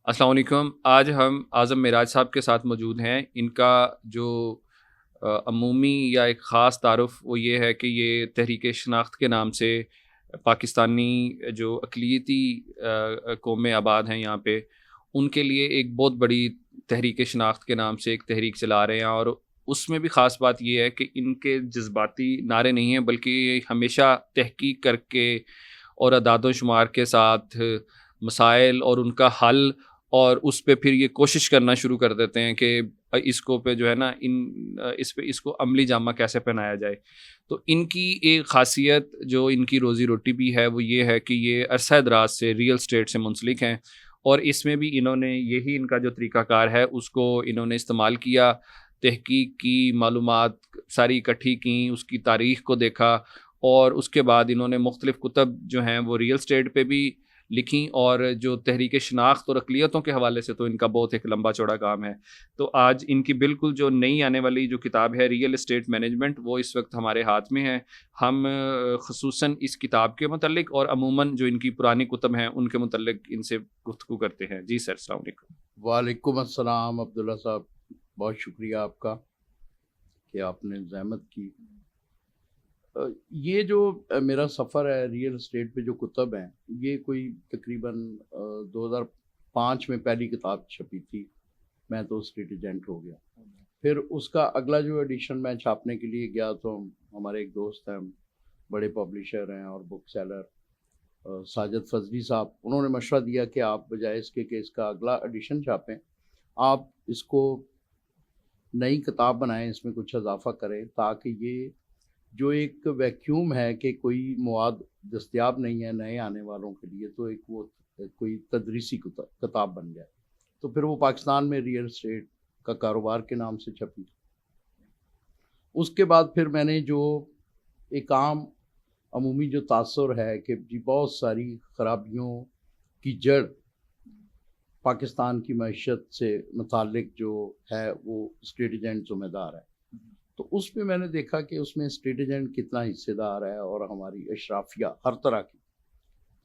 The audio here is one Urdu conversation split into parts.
السلام علیکم۔ آج ہم اعظم معراج صاحب کے ساتھ موجود ہیں۔ ان کا جو عمومی یا ایک خاص تعارف وہ یہ ہے کہ یہ تحریک شناخت کے نام سے پاکستانی جو اقلیتی قومیں آباد ہیں یہاں پہ، ان کے لیے ایک بہت بڑی تحریک شناخت کے نام سے ایک تحریک چلا رہے ہیں، اور اس میں بھی خاص بات یہ ہے کہ ان کے جذباتی نعرے نہیں ہیں، بلکہ یہ ہمیشہ تحقیق کر کے اور اعداد و شمار کے ساتھ مسائل اور ان کا حل، اور اس پہ پھر یہ کوشش کرنا شروع کر دیتے ہیں کہ اس کو پہ جو ہے نا اس کو عملی جامہ کیسے پہنایا جائے۔ تو ان کی ایک خاصیت جو ان کی روزی روٹی بھی ہے وہ یہ ہے کہ یہ عرصہ دراز سے ریئل اسٹیٹ سے منسلک ہیں، اور اس میں بھی انہوں نے یہی ان کا جو طریقہ کار ہے اس کو انہوں نے استعمال کیا، تحقیق کی، معلومات ساری اکٹھی کی، اس کی تاریخ کو دیکھا، اور اس کے بعد انہوں نے مختلف کتب جو ہیں وہ ریئل اسٹیٹ پہ بھی لکھیں، اور جو تحریک شناخت اور اقلیتوں کے حوالے سے تو ان کا بہت ایک لمبا چوڑا کام ہے۔ تو آج ان کی بالکل جو نئی آنے والی جو کتاب ہے ریئل اسٹیٹ مینجمنٹ، وہ اس وقت ہمارے ہاتھ میں ہے۔ ہم خصوصاً اس کتاب کے متعلق اور عموماً جو ان کی پرانی کتب ہیں ان کے متعلق ان سے گفتگو کرتے ہیں۔ جی سر، السلام علیکم۔ وعلیکم السلام عبداللہ صاحب، بہت شکریہ آپ کا کہ آپ نے زحمت کی۔ یہ جو میرا سفر ہے ریئل اسٹیٹ پہ، جو کتب ہیں، یہ کوئی تقریباً 2005 میں پہلی کتاب چھپی تھی، میں تو اسٹیٹ ایجنٹ ہو گیا۔ پھر اس کا اگلا جو ایڈیشن میں چھاپنے کے لیے گیا تو ہمارے ایک دوست ہیں، بڑے پبلشر ہیں اور بک سیلر، ساجد فضلی صاحب، انہوں نے مشورہ دیا کہ آپ بجائے اس کے کہ اس کا اگلا ایڈیشن چھاپیں، آپ اس کو نئی کتاب بنائیں، اس میں کچھ اضافہ کریں، تاکہ یہ جو ایک ویکیوم ہے کہ کوئی مواد دستیاب نہیں ہے نئے آنے والوں کے لیے، تو ایک وہ کوئی تدریسی کتاب بن جائے۔ تو پھر وہ پاکستان میں ریئل اسٹیٹ کا کاروبار کے نام سے چھپی۔ اس کے بعد پھر میں نے جو ایک عام عمومی جو تاثر ہے کہ جی بہت ساری خرابیوں کی جڑ پاکستان کی معیشت سے متعلق جو ہے وہ اسٹیٹ ایجنٹ ذمہ دار ہے، تو اس میں میں نے دیکھا کہ اس میں اسٹیٹ ایجنٹ کتنا حصے دار ہے، اور ہماری اشرافیہ ہر طرح کی،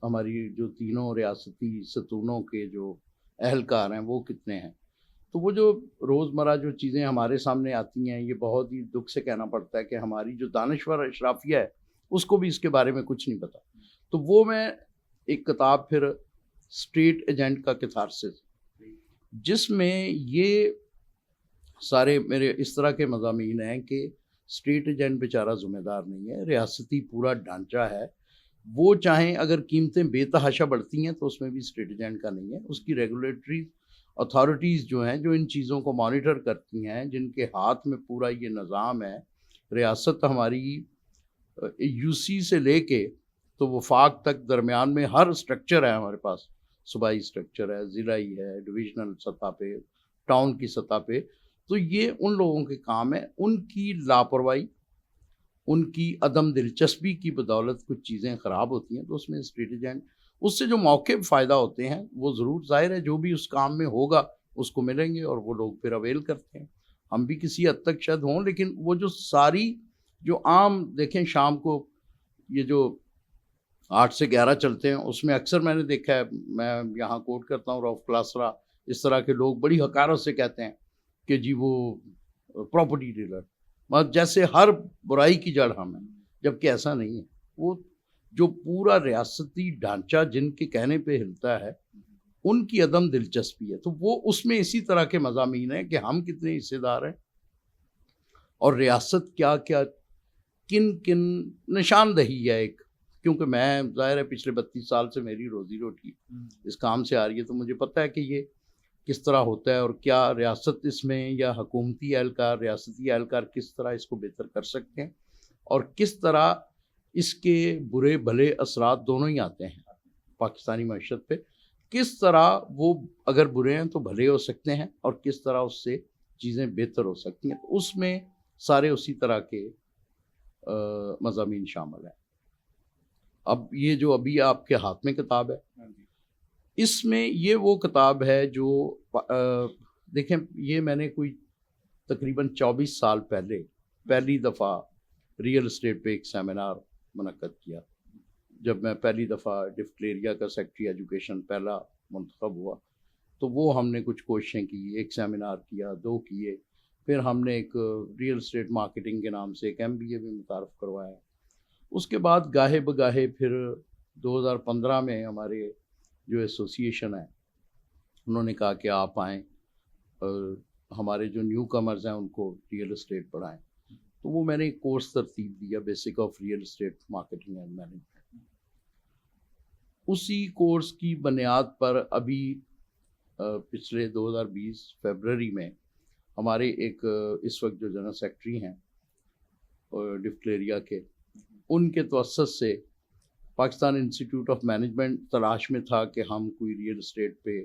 ہماری جو تینوں ریاستی ستونوں کے جو اہلکار ہیں وہ کتنے ہیں۔ تو وہ جو روزمرہ جو چیزیں ہمارے سامنے آتی ہیں، یہ بہت ہی دکھ سے کہنا پڑتا ہے کہ ہماری جو دانشور اشرافیہ ہے اس کو بھی اس کے بارے میں کچھ نہیں پتا۔ تو وہ میں ایک کتاب پھر اسٹیٹ ایجنٹ کا کتھارسس، جس میں یہ سارے میرے اس طرح کے مضامین ہیں کہ اسٹیٹ ایجنٹ بیچارہ ذمہ دار نہیں ہے، ریاستی پورا ڈھانچہ ہے، وہ چاہیں اگر قیمتیں بے تحاشا بڑھتی ہیں تو اس میں بھی اسٹیٹ ایجنٹ کا نہیں ہے، اس کی ریگولیٹری اتھارٹیز جو ہیں جو ان چیزوں کو مانیٹر کرتی ہیں، جن کے ہاتھ میں پورا یہ نظام ہے، ریاست ہماری یو سی سے لے کے تو وفاق تک درمیان میں ہر سٹرکچر ہے ہمارے پاس، صوبائی سٹرکچر ہے، ضلعی ہے، ڈویژنل سطح پہ، ٹاؤن کی سطح پہ، تو یہ ان لوگوں کے کام ہے، ان کی لاپرواہی، ان کی عدم دلچسپی کی بدولت کچھ چیزیں خراب ہوتی ہیں، تو اس میں اسٹیٹ ایجنٹ اس سے جو موقع فائدہ ہوتے ہیں وہ ضرور ظاہر ہے جو بھی اس کام میں ہوگا اس کو ملیں گے، اور وہ لوگ پھر اویل کرتے ہیں۔ ہم بھی کسی حد تک شاید ہوں، لیکن وہ جو ساری جو عام دیکھیں شام کو یہ جو 8 سے 11 چلتے ہیں، اس میں اکثر میں نے دیکھا ہے، میں یہاں کوٹ کرتا ہوں روف کلاسرا، اس طرح کے لوگ بڑی حقارت سے کہتے ہیں کہ جی وہ پراپرٹی ڈیلر، مطلب جیسے ہر برائی کی جڑ ہم ہیں، جبکہ ایسا نہیں ہے۔ وہ جو پورا ریاستی ڈھانچہ جن کے کہنے پہ ہلتا ہے، ان کی عدم دلچسپی ہے، تو وہ اس میں اسی طرح کے مضامین ہیں کہ ہم کتنے حصے دار ہیں، اور ریاست کیا کیا کن کن نشاندہی ہے ایک، کیونکہ میں ظاہر ہے پچھلے 32 سال سے میری روزی روٹی اس کام سے آ رہی ہے، تو مجھے پتہ ہے کہ یہ کس طرح ہوتا ہے، اور کیا ریاست اس میں یا حکومتی اہلکار، ریاستی اہلکار کس طرح اس کو بہتر کر سکتے ہیں، اور کس طرح اس کے برے بھلے اثرات دونوں ہی آتے ہیں پاکستانی معیشت پہ، کس طرح وہ اگر برے ہیں تو بھلے ہو سکتے ہیں، اور کس طرح اس سے چیزیں بہتر ہو سکتی ہیں۔ تو اس میں سارے اسی طرح کے مضامین شامل ہیں۔ اب یہ جو ابھی آپ کے ہاتھ میں کتاب ہے، اس میں یہ وہ کتاب ہے جو دیکھیں، یہ میں نے کوئی تقریباً 24 سال پہلے پہلی دفعہ ریئل اسٹیٹ پہ ایک سیمینار منعقد کیا، جب میں پہلی دفعہ ڈفٹلیریا کا سیکٹری ایجوکیشن پہلا منتخب ہوا، تو وہ ہم نے کچھ کوششیں کی، ایک سیمینار کیا، 2 کیے، پھر ہم نے ایک ریئل اسٹیٹ مارکیٹنگ کے نام سے ایک MBA بھی متعارف کروایا۔ اس کے بعد گاہے بگاہے پھر 2015 میں ہمارے جو ایسوسیشن ہے انہوں نے کہا کہ آپ آئیں اور ہمارے جو نیو کمرز ہیں ان کو ریئل اسٹیٹ پڑھائیں، تو وہ میں نے ایک کورس ترتیب دیا، basic of real estate marketing and management. اسی کورس کی بنیاد پر ابھی پچھلے 2020 فیبرری میں ہمارے ایک اس وقت جو جنرل سیکرٹری ہیں ڈفٹلیریا کے، ان کے توسط سے پاکستان انسٹیٹیوٹ آف مینجمنٹ تلاش میں تھا کہ ہم کوئی ریئل اسٹیٹ پہ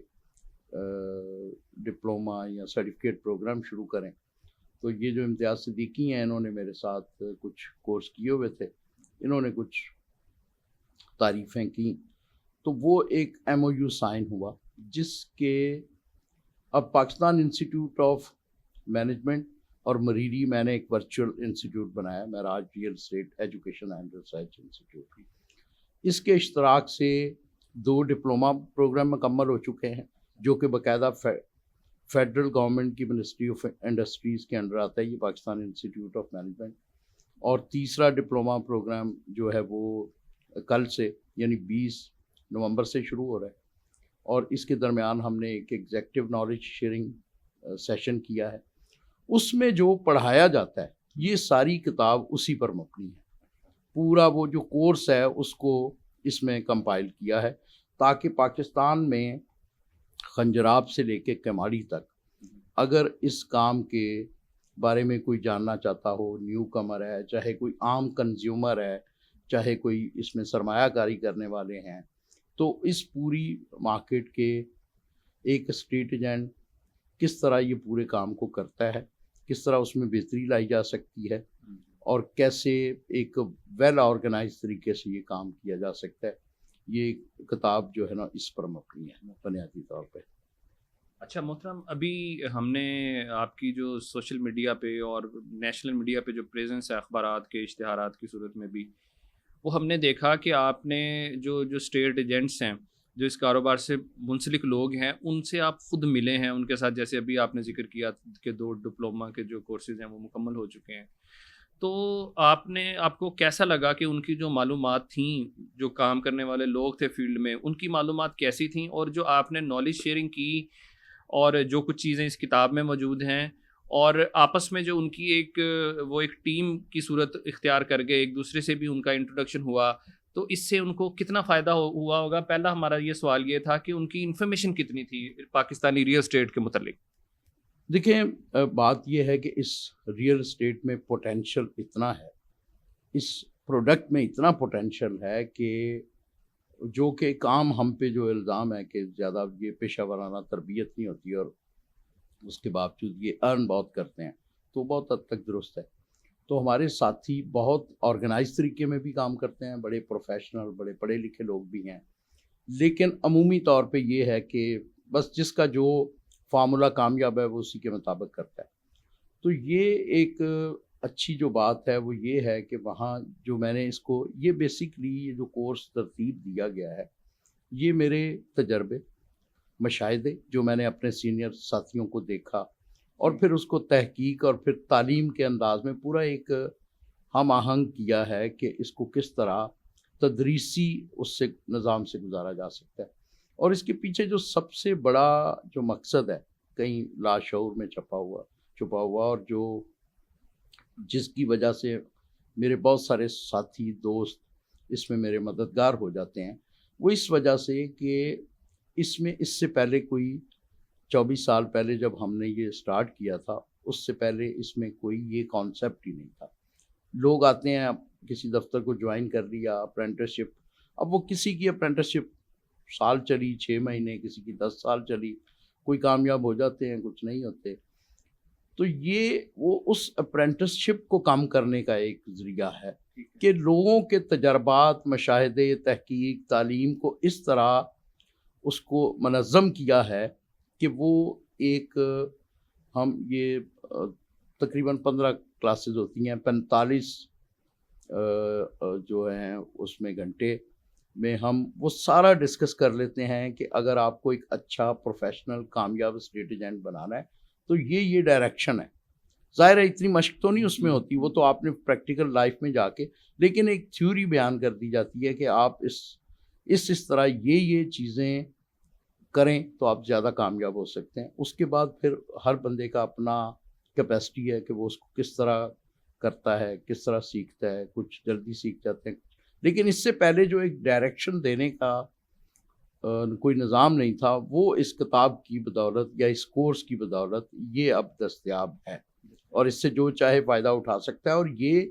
ڈپلومہ یا سرٹیفکیٹ پروگرام شروع کریں، تو یہ جو امتیاز صدیقی ہیں انہوں نے میرے ساتھ کچھ کورس کیے ہوئے تھے، انہوں نے کچھ تعریفیں کی، تو وہ ایک MOU سائن ہوا جس کے اب پاکستان انسٹیٹیوٹ آف مینجمنٹ اور مریری میں نے ایک ورچوئل انسٹیٹیوٹ بنایا، Meraj real estate education and research institute. اس کے اشتراک سے 2 ڈپلومہ پروگرام مکمل ہو چکے ہیں جو کہ باقاعدہ فیڈرل گورنمنٹ کی منسٹری آف انڈسٹریز کے انڈر آتا ہے، یہ پاکستان انسٹیٹیوٹ آف مینجمنٹ، اور تیسرا ڈپلومہ پروگرام جو ہے وہ کل سے یعنی 20 نومبر سے شروع ہو رہا ہے، اور اس کے درمیان ہم نے ایک ایگزیکٹو نالج شیئرنگ سیشن کیا ہے۔ اس میں جو پڑھایا جاتا ہے یہ ساری کتاب اسی پر مبنی ہے، پورا وہ جو کورس ہے اس کو اس میں کمپائل کیا ہے تاکہ پاکستان میں خنجراب سے لے کے کماڑی تک اگر اس کام کے بارے میں کوئی جاننا چاہتا ہو، نیو کمر ہے، چاہے کوئی عام کنزیومر ہے، چاہے کوئی اس میں سرمایہ کاری کرنے والے ہیں، تو اس پوری مارکیٹ کے ایک اسٹیٹ ایجنٹ کس طرح یہ پورے کام کو کرتا ہے، کس طرح اس میں بہتری لائی جا سکتی ہے، اور کیسے ایک ویل آرگنائز طریقے سے یہ کام کیا جا سکتا ہے، یہ کتاب جو ہے نا اس پر مبنی ہے بنیادی طور پہ۔ اچھا محترم، ابھی ہم نے آپ کی جو سوشل میڈیا پہ اور نیشنل میڈیا پہ جو پریزنس ہے اخبارات کے اشتہارات کی صورت میں بھی، وہ ہم نے دیکھا کہ آپ نے جو اسٹیٹ ایجنٹس ہیں، جو اس کاروبار سے منسلک لوگ ہیں، ان سے آپ خود ملے ہیں، ان کے ساتھ جیسے ابھی آپ نے ذکر کیا کہ 2 ڈپلومہ کے جو کورسز ہیں وہ مکمل ہو چکے ہیں، تو آپ کو کیسا لگا کہ ان کی جو معلومات تھیں، جو کام کرنے والے لوگ تھے فیلڈ میں، ان کی معلومات کیسی تھیں، اور جو آپ نے نالج شیئرنگ کی اور جو کچھ چیزیں اس کتاب میں موجود ہیں، اور آپس میں جو ان کی ایک ٹیم کی صورت اختیار کر گئے، ایک دوسرے سے بھی ان کا انٹروڈکشن ہوا، تو اس سے ان کو کتنا فائدہ ہوا ہوگا؟ پہلا ہمارا یہ سوال یہ تھا کہ ان کی انفارمیشن کتنی تھی پاکستانی ریئل اسٹیٹ کے متعلق؟ دیکھیں، بات یہ ہے کہ اس ریئل اسٹیٹ میں پوٹینشل اتنا ہے، اس پروڈکٹ میں اتنا پوٹینشل ہے کہ جو کہ ایک عام ہم پہ جو الزام ہے کہ زیادہ یہ پیشہ ورانہ تربیت نہیں ہوتی اور اس کے باوجود یہ ارن بہت کرتے ہیں، تو بہت حد تک درست ہے۔ تو ہمارے ساتھی بہت آرگنائز طریقے میں بھی کام کرتے ہیں، بڑے پروفیشنل، بڑے پڑھے لکھے لوگ بھی ہیں، لیکن عمومی طور پہ یہ ہے کہ بس جس کا جو فارمولا کامیاب ہے وہ اسی کے مطابق کرتا ہے۔ تو یہ ایک اچھی جو بات ہے وہ یہ ہے کہ وہاں جو میں نے اس کو یہ بیسکلی یہ جو کورس ترتیب دیا گیا ہے یہ میرے تجربے، مشاہدے جو میں نے اپنے سینئر ساتھیوں کو دیکھا، اور پھر اس کو تحقیق اور پھر تعلیم کے انداز میں پورا ایک ہم آہنگ کیا ہے کہ اس کو کس طرح تدریسی اس سے نظام سے گزارا جا سکتا ہے۔ اور اس کے پیچھے جو سب سے بڑا جو مقصد ہے کہیں لاشعور میں چھپا ہوا اور جو جس کی وجہ سے میرے بہت سارے ساتھی دوست اس میں میرے مددگار ہو جاتے ہیں، وہ اس وجہ سے کہ اس میں اس سے پہلے کوئی 24 سال پہلے جب ہم نے یہ سٹارٹ کیا تھا، اس سے پہلے اس میں کوئی یہ کانسیپٹ ہی نہیں تھا۔ لوگ آتے ہیں، کسی دفتر کو جوائن کر لیا، اپرینٹسشپ، اب وہ کسی کی اپرینٹسشپ سال چلی، 6 مہینے، کسی کی 10 سال چلی، کوئی کامیاب ہو جاتے ہیں، کچھ نہیں ہوتے۔ تو یہ وہ اس اپرینٹسشپ کو کم کرنے کا ایک ذریعہ ہے کہ لوگوں کے تجربات، مشاہدے، تحقیق، تعلیم کو اس طرح اس کو منظم کیا ہے کہ وہ ایک ہم یہ تقریباً 15 کلاسز ہوتی ہیں، 45 جو ہیں اس میں گھنٹے، میں ہم وہ سارا ڈسکس کر لیتے ہیں کہ اگر آپ کو ایک اچھا پروفیشنل کامیاب اسٹیٹ ایجنٹ بنانا ہے تو یہ ڈائریکشن ہے. ظاہر ہے اتنی مشق تو نہیں اس میں ہوتی, وہ تو آپ نے پریکٹیکل لائف میں جا کے, لیکن ایک تھیوری بیان کر دی جاتی ہے کہ آپ اس طرح یہ چیزیں کریں تو آپ زیادہ کامیاب ہو سکتے ہیں. اس کے بعد پھر ہر بندے کا اپنا کیپیسٹی ہے کہ وہ اس کو کس طرح کرتا ہے, کس طرح سیکھتا ہے. کچھ جلدی سیکھ جاتے ہیں, لیکن اس سے پہلے جو ایک ڈائریکشن دینے کا کوئی نظام نہیں تھا, وہ اس کتاب کی بدولت یا اس کورس کی بدولت یہ اب دستیاب ہے, اور اس سے جو چاہے فائدہ اٹھا سکتا ہے. اور یہ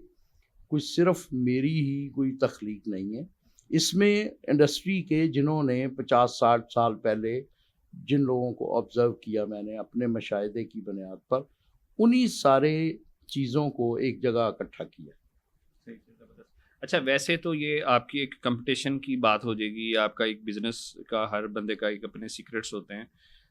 کوئی صرف میری ہی کوئی تخلیق نہیں ہے, اس میں انڈسٹری کے جنہوں نے 50-60 سال پہلے جن لوگوں کو آبزرو کیا میں نے اپنے مشاہدے کی بنیاد پر, انہی سارے چیزوں کو ایک جگہ اکٹھا کیا. اچھا, ویسے تو یہ آپ کی ایک کمپٹیشن کی بات ہو جائے گی, آپ کا ایک بزنس کا ہر بندے کا ایک اپنے سیکرٹس ہوتے ہیں,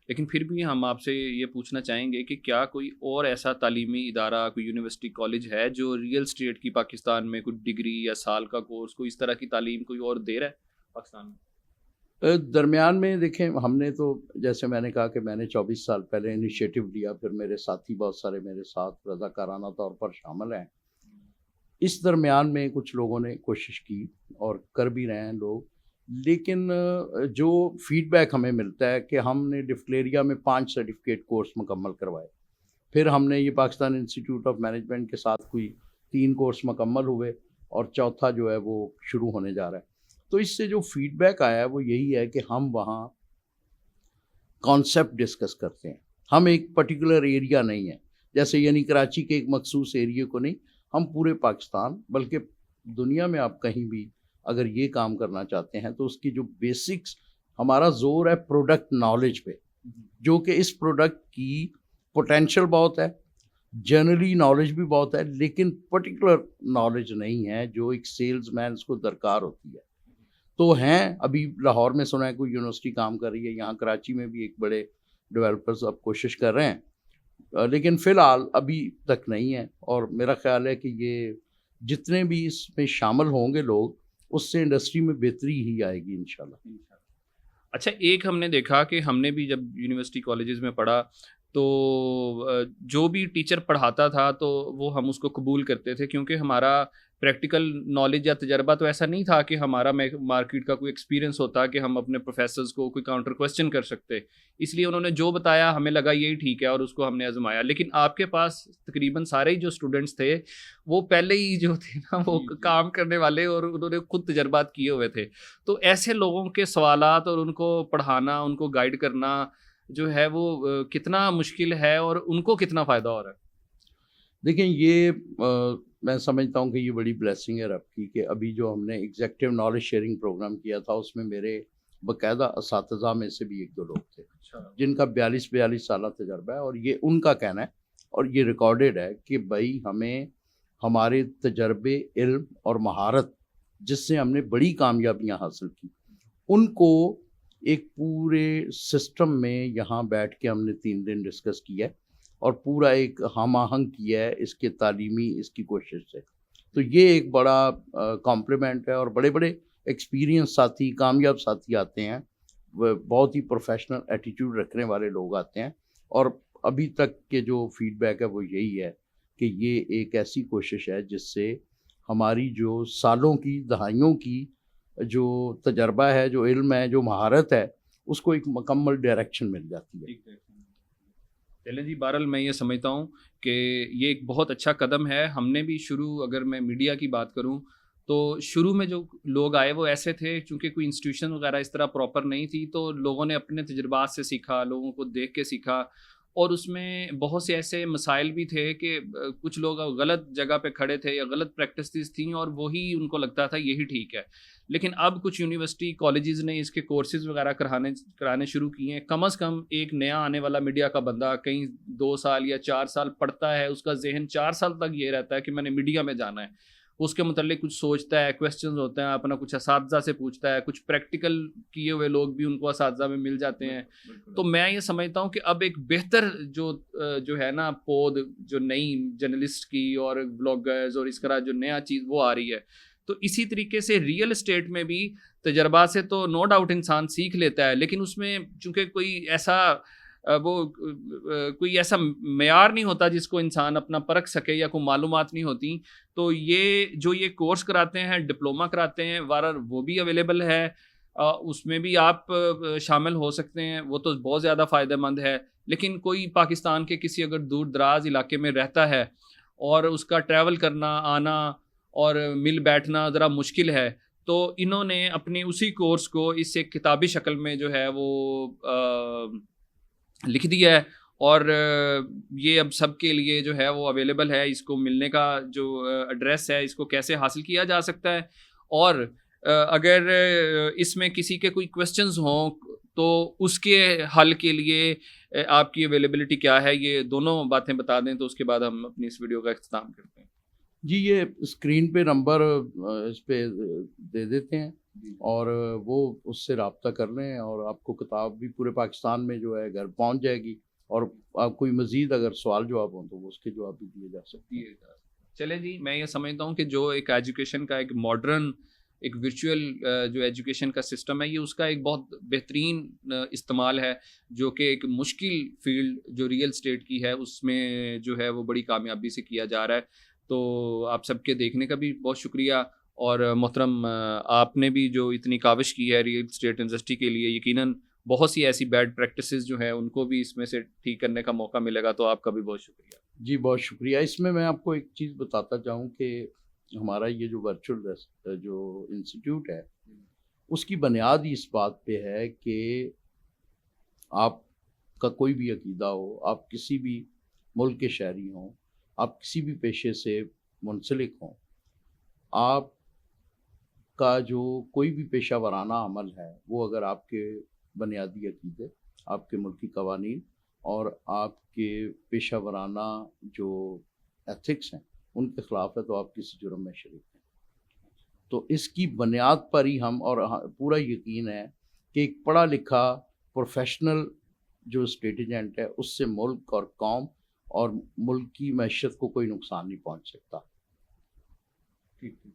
لیکن پھر بھی ہم آپ سے یہ پوچھنا چاہیں گے کہ کیا کوئی اور ایسا تعلیمی ادارہ, کوئی یونیورسٹی کالج ہے جو ریئل اسٹیٹ کی پاکستان میں کوئی ڈگری یا سال کا کورس, کوئی اس طرح کی تعلیم کوئی اور دے رہا ہے پاکستان میں؟ درمیان میں دیکھیں, ہم نے تو جیسے میں نے کہا کہ میں نے 24 سال پہلے انیشیٹو لیا, پھر میرے ساتھی بہت سارے میرے ساتھ رضاکارانہ طور پر شامل ہیں. اس درمیان میں کچھ لوگوں نے کوشش کی اور کر بھی رہے ہیں لوگ, لیکن جو فیڈ بیک ہمیں ملتا ہے کہ ہم نے ڈفکلیریا میں 5 سرٹیفکیٹ کورس مکمل کروائے, پھر ہم نے یہ پاکستان انسٹیٹیوٹ آف مینجمنٹ کے ساتھ کوئی 3 کورس مکمل ہوئے, اور چوتھا جو ہے وہ شروع ہونے جا رہا ہے. تو اس سے جو فیڈ بیک آیا ہے وہ یہی ہے کہ ہم وہاں کانسیپٹ ڈسکس کرتے ہیں. ہم ایک پرٹیکولر ایریا نہیں ہے, جیسے یعنی کراچی کے ایک مخصوص ایریے کو نہیں, ہم پورے پاکستان بلکہ دنیا میں آپ کہیں بھی اگر یہ کام کرنا چاہتے ہیں تو اس کی جو بیسکس, ہمارا زور ہے پروڈکٹ نالج پہ, جو کہ اس پروڈکٹ کی پوٹینشیل بہت ہے, جنرلی نالج بھی بہت ہے, لیکن پرٹیکولر نالج نہیں ہے جو ایک سیلز مینس کو درکار ہوتی ہے. تو ہیں ابھی لاہور میں سنا ہے کوئی یونیورسٹی کام کر رہی ہے, یہاں کراچی میں بھی ایک بڑے ڈیولپرز اب کوشش کر رہے ہیں, لیکن فی الحال ابھی تک نہیں ہے. اور میرا خیال ہے کہ یہ جتنے بھی اس میں شامل ہوں گے لوگ, اس سے انڈسٹری میں بہتری ہی آئے گی انشاءاللہ. اچھا, ایک ہم نے دیکھا کہ ہم نے بھی جب یونیورسٹی کالجز میں پڑھا تو جو بھی ٹیچر پڑھاتا تھا تو وہ ہم اس کو قبول کرتے تھے, کیونکہ ہمارا پریکٹیکل نالج یا تجربہ تو ایسا نہیں تھا کہ ہمارا مارکیٹ کا کوئی ایکسپیرینس ہوتا کہ ہم اپنے پروفیسرز کو کوئی کاؤنٹر کویسچن کر سکتے, اس لیے انہوں نے جو بتایا ہمیں لگا یہی ٹھیک ہے اور اس کو ہم نے آزمایا. لیکن آپ کے پاس تقریباً سارے ہی جو اسٹوڈنٹس تھے وہ پہلے ہی جو تھے نا وہ کام کرنے والے, اور انہوں نے خود تجربات کیے ہوئے تھے. تو ایسے لوگوں کے سوالات اور ان کو پڑھانا, ان کو گائیڈ کرنا جو ہے وہ کتنا مشکل ہے اور ان کو کتنا فائدہ ہو رہا ہے؟ دیکھیں, یہ میں سمجھتا ہوں کہ یہ بڑی بلیسنگ ہے رب کی کہ ابھی جو ہم نے ایگزیکٹو نالج شیئرنگ پروگرام کیا تھا اس میں میرے باقاعدہ اساتذہ میں سے بھی 1-2 لوگ تھے جن کا 42 سالہ تجربہ ہے, اور یہ ان کا کہنا ہے اور یہ ریکارڈڈ ہے کہ بھائی ہمیں ہمارے تجربے, علم اور مہارت جس سے ہم نے بڑی کامیابیاں حاصل کی, ان کو ایک پورے سسٹم میں یہاں بیٹھ کے ہم نے 3 دن ڈسکس کیا ہے اور پورا ایک ہم آہنگ کیا ہے اس کے تعلیمی اس کی کوشش سے. تو یہ ایک بڑا کمپلیمنٹ ہے, اور بڑے بڑے ایکسپیرینس ساتھی, کامیاب ساتھی آتے ہیں, وہ بہت ہی پروفیشنل ایٹیٹیوڈ رکھنے والے لوگ آتے ہیں. اور ابھی تک کے جو فیڈ بیک ہے وہ یہی ہے کہ یہ ایک ایسی کوشش ہے جس سے ہماری جو سالوں کی, دہائیوں کی جو تجربہ ہے, جو علم ہے, جو مہارت ہے, اس کو ایک مکمل ڈائریکشن مل جاتی ہے. چلیں جی, بہرحال میں یہ سمجھتا ہوں کہ یہ ایک بہت اچھا قدم ہے. ہم نے بھی اگر میں میڈیا کی بات کروں تو شروع میں جو لوگ آئے وہ ایسے تھے, چونکہ کوئی انسٹیٹیوشن وغیرہ اس طرح پراپر نہیں تھی, تو لوگوں نے اپنے تجربات سے سیکھا, لوگوں کو دیکھ کے سیکھا, اور اس میں بہت سے ایسے مسائل بھی تھے کہ کچھ لوگ غلط جگہ پہ کھڑے تھے یا غلط پریکٹسز تھیں اور وہی ان کو لگتا تھا یہی ٹھیک ہے. لیکن اب کچھ یونیورسٹی کالجز نے اس کے کورسز وغیرہ کرانے شروع کیے ہیں. کم از کم ایک نیا آنے والا میڈیا کا بندہ کہیں 2 سال یا 4 سال پڑھتا ہے, اس کا ذہن 4 سال تک یہ رہتا ہے کہ میں نے میڈیا میں جانا ہے, اس کے متعلق کچھ سوچتا ہے, کویسچنز ہوتے ہیں, اپنا کچھ اساتذہ سے پوچھتا ہے, کچھ پریکٹیکل کیے ہوئے لوگ بھی ان کو اساتذہ میں مل جاتے ہیں. تو میں یہ سمجھتا ہوں کہ اب ایک بہتر جو ہے نا پود جو نئی جرنلسٹ کی اور بلاگرز اور اس طرح جو نیا چیز وہ آ رہی ہے, تو اسی طریقے سے ریئل اسٹیٹ میں بھی تجربات سے تو نو ڈاؤٹ انسان سیکھ لیتا ہے، لیکن اس میں چونکہ کوئی ایسا معیار نہیں ہوتا جس کو انسان اپنا پرکھ سکے، یا کوئی معلومات نہیں ہوتی، تو یہ کورس کراتے ہیں، ڈپلوما کراتے ہیں وارر، وہ بھی اویلیبل ہے، اس میں بھی آپ شامل ہو سکتے ہیں، وہ تو بہت زیادہ فائدہ مند ہے۔ لیکن کوئی پاکستان کے کسی اگر دور دراز علاقے میں رہتا ہے اور اس کا ٹریول کرنا آنا اور مل بیٹھنا ذرا مشکل ہے، تو انہوں نے اپنی اسی کورس کو اس ایک کتابی شکل میں جو ہے وہ لکھ دیا ہے، اور یہ اب سب کے لیے جو ہے وہ اویلیبل ہے۔ اس کو ملنے کا جو ایڈریس ہے، اس کو کیسے حاصل کیا جا سکتا ہے، اور اگر اس میں کسی کے کوئی کویسچنز ہوں تو اس کے حل کے لیے آپ کی اویلیبلٹی کیا ہے، یہ دونوں باتیں بتا دیں تو اس کے بعد ہم اپنی اس ویڈیو کا اختتام کرتے ہیں۔ جی، یہ اسکرین پہ نمبر اس پہ دے دیتے ہیں، اور وہ اس سے رابطہ کر لیں، اور آپ کو کتاب بھی پورے پاکستان میں جو ہے گھر پہنچ جائے گی، اور آپ کوئی مزید اگر سوال جواب ہوں تو وہ اس کے جواب بھی دیے جا سکتے ہیں۔ چلیں جی، میں یہ سمجھتا ہوں کہ جو ایک ایجوکیشن کا ایک ماڈرن ایک ورچوئل جو ایجوکیشن کا سسٹم ہے، یہ اس کا ایک بہت بہترین استعمال ہے، جو کہ ایک مشکل فیلڈ جو ریئل اسٹیٹ کی ہے اس میں جو ہے وہ بڑی کامیابی سے کیا جا رہا ہے۔ تو آپ سب کے دیکھنے کا بھی بہت شکریہ، اور محترم آپ نے بھی جو اتنی کاوش کی ہے ریئل اسٹیٹ انڈسٹری کے لیے، یقیناً بہت سی ایسی بیڈ پریکٹسز جو ہیں ان کو بھی اس میں سے ٹھیک کرنے کا موقع ملے گا، تو آپ کا بھی بہت شکریہ۔ جی، بہت شکریہ۔ اس میں آپ کو ایک چیز بتاتا چاہوں کہ ہمارا یہ جو ورچوئل جو انسٹیٹیوٹ ہے، اس کی بنیاد ہی اس بات پہ ہے کہ آپ کا کوئی بھی عقیدہ ہو، آپ کسی بھی ملک کے شہری ہوں، آپ کسی بھی پیشے سے منسلک ہوں، آپ کا جو کوئی بھی پیشہ ورانہ عمل ہے، وہ اگر آپ کے بنیادی عقیدے، آپ کے ملکی قوانین اور آپ کے پیشہ ورانہ جو ایتھکس ہیں ان کے خلاف ہے، تو آپ کسی جرم میں شریک ہیں۔ تو اس کی بنیاد پر ہی ہم، اور پورا یقین ہے کہ ایک پڑھا لکھا پروفیشنل جو اسٹیٹ ایجنٹ ہے، اس سے ملک اور قوم اور ملک کی معیشت کو کوئی نقصان نہیں پہنچ سکتا۔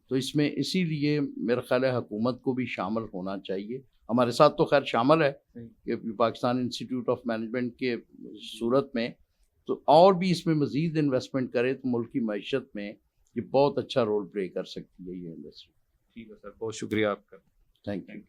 تو اس میں اسی لیے میرا خیال ہے حکومت کو بھی شامل ہونا چاہیے۔ ہمارے ساتھ تو خیر شامل ہے کہ پاکستان انسٹیٹیوٹ آف مینجمنٹ کے صورت میں، تو اور بھی اس میں مزید انویسٹمنٹ کرے تو ملک کی معیشت میں یہ بہت اچھا رول پلے کر سکتی ہے یہ انڈسٹری۔ ٹھیک ہے سر، بہت شکریہ آپ کا، تھینک یو۔